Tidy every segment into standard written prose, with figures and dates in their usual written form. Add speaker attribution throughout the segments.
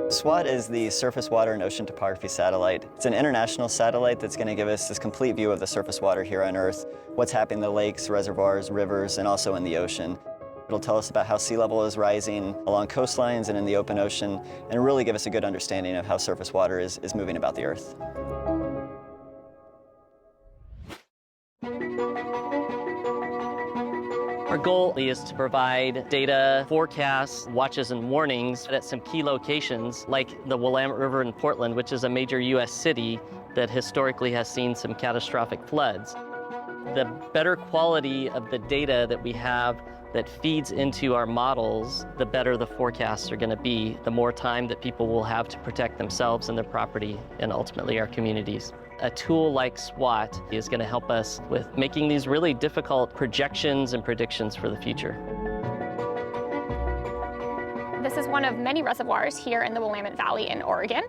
Speaker 1: SWOT is the Surface Water and Ocean Topography Satellite. It's an international satellite that's going to give us this complete view of the surface water here on Earth, what's happening in the lakes, reservoirs, rivers, and also in the ocean. It'll tell us about how sea level is rising along coastlines and in the open ocean, and really give us a good understanding of how surface water is moving about the Earth.
Speaker 2: Our goal is to provide data, forecasts, watches, and warnings at some key locations like the Willamette River in Portland, which is a major U.S. city that historically has seen some catastrophic floods. The better quality of the data that we have that feeds into our models, the better the forecasts are going to be, the more time that people will have to protect themselves and their property and ultimately our communities. A tool like SWOT is going to help us with making these really difficult projections and predictions for the future.
Speaker 3: This is one of many reservoirs here in the Willamette Valley in Oregon.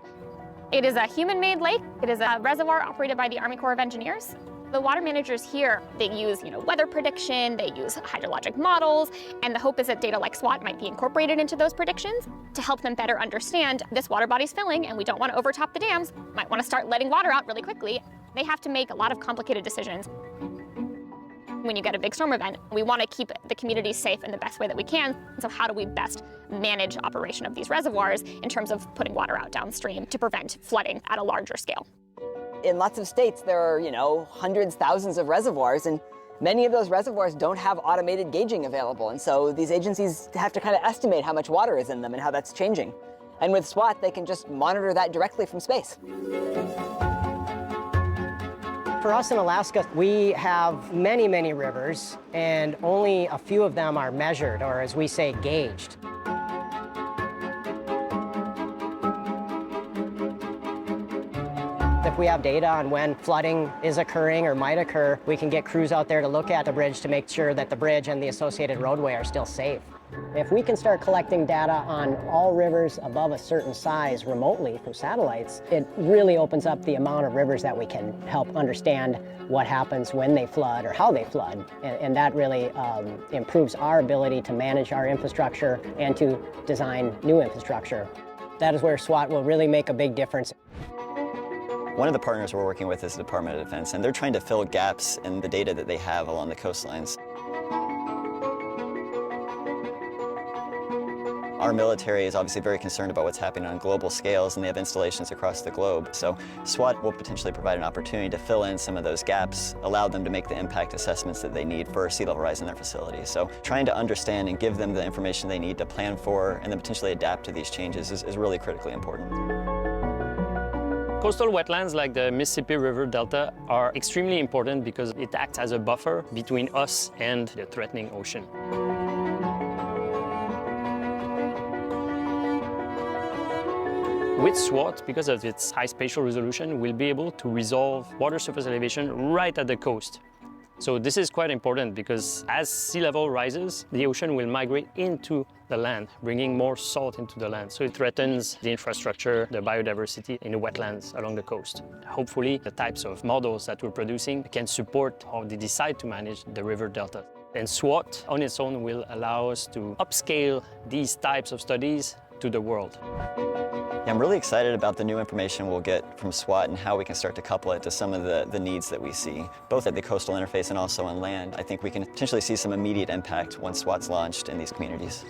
Speaker 3: It is a human-made lake. It is a reservoir operated by the Army Corps of Engineers. The water managers here, they use weather prediction, they use hydrologic models, and the hope is that data like SWOT might be incorporated into those predictions to help them better understand this water body's filling and we don't want to overtop the dams, might want to start letting water out really quickly. They have to make a lot of complicated decisions. When you get a big storm event, we want to keep the community safe in the best way that we can. So how do we best manage operation of these reservoirs in terms of putting water out downstream to prevent flooding at a larger scale?
Speaker 4: In lots of states, there are, hundreds, thousands of reservoirs, and many of those reservoirs don't have automated gauging available. And so these agencies have to kind of estimate how much water is in them and how that's changing. And with SWOT, they can just monitor that directly from space.
Speaker 5: For us in Alaska, we have many, many rivers, and only a few of them are measured, or as we say, gauged. If we have data on when flooding is occurring or might occur, we can get crews out there to look at the bridge to make sure that the bridge and the associated roadway are still safe. If we can start collecting data on all rivers above a certain size remotely from satellites, it really opens up the amount of rivers that we can help understand what happens when they flood or how they flood. And that really improves our ability to manage our infrastructure and to design new infrastructure. That is where SWOT will really make a big difference.
Speaker 1: One of the partners we're working with is the Department of Defense, and they're trying to fill gaps in the data that they have along the coastlines. Our military is obviously very concerned about what's happening on global scales, and they have installations across the globe. So SWOT will potentially provide an opportunity to fill in some of those gaps, allow them to make the impact assessments that they need for sea level rise in their facilities. So trying to understand and give them the information they need to plan for and then potentially adapt to these changes is really critically important.
Speaker 6: Coastal wetlands like the Mississippi River Delta are extremely important because it acts as a buffer between us and the threatening ocean. With SWOT, because of its high spatial resolution, we'll be able to resolve water surface elevation right at the coast. So this is quite important because as sea level rises, the ocean will migrate into the land, bringing more salt into the land. So it threatens the infrastructure, the biodiversity in the wetlands along the coast. Hopefully, the types of models that we're producing can support how they decide to manage the river delta. And SWOT on its own will allow us to upscale these types of studies to the world.
Speaker 1: Yeah, I'm really excited about the new information we'll get from SWOT and how we can start to couple it to some of the needs that we see, both at the coastal interface and also on land. I think we can potentially see some immediate impact once SWOT's launched in these communities.